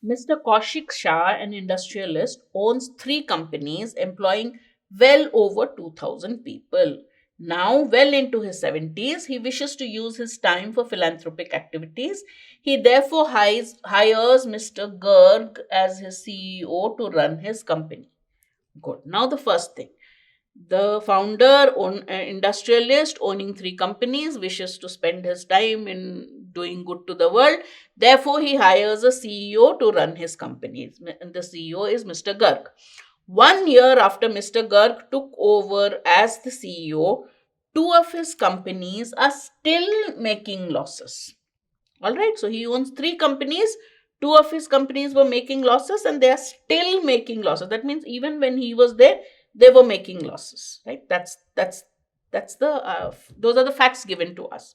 Mr. Kaushik Shah, an industrialist, owns three companies employing well over 2,000 people. Now, well into his 70s, he wishes to use his time for philanthropic activities. He therefore hires Mr. Garg as his CEO to run his company. Good. Now, the first thing. The founder, industrialist, owning three companies, wishes to spend his time in doing good to the world. Therefore, he hires a CEO to run his companies. And the CEO is Mr. Garg. 1 year after Mr. Garg took over as the CEO, two of his companies are still making losses. All right, so he owns three companies. Two of his companies were making losses and they are still making losses. That means even when he was there, they were making losses. Right? That's the those are the facts given to us.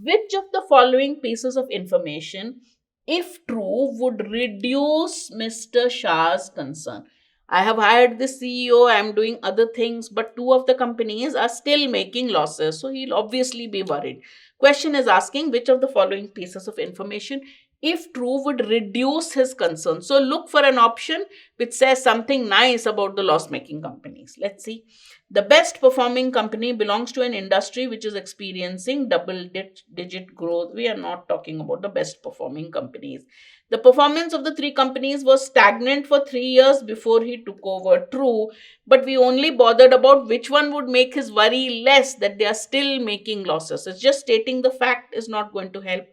Which of the following pieces of information, if true, would reduce Mr. Shah's concern? I have hired the CEO, I am doing other things, but two of the companies are still making losses. So he'll obviously be worried. Question is asking which of the following pieces of information, if true, would reduce his concern. So look for an option which says something nice about the loss making companies. Let's see. The best performing company belongs to an industry which is experiencing double digit growth. We are not talking about the best performing companies. The performance of the three companies was stagnant for 3 years before he took over. True, but we only bothered about which one would make his worry less, that they are still making losses. It's just stating the fact is not going to help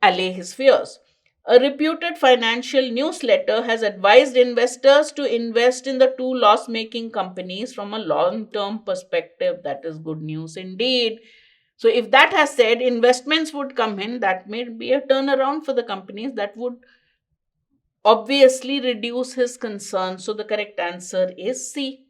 allay his fears. A reputed financial newsletter has advised investors to invest in the two loss making companies from a long term perspective. That is good news indeed. So, if that has said investments would come in, that may be a turnaround for the companies that would obviously reduce his concern. So, the correct answer is C.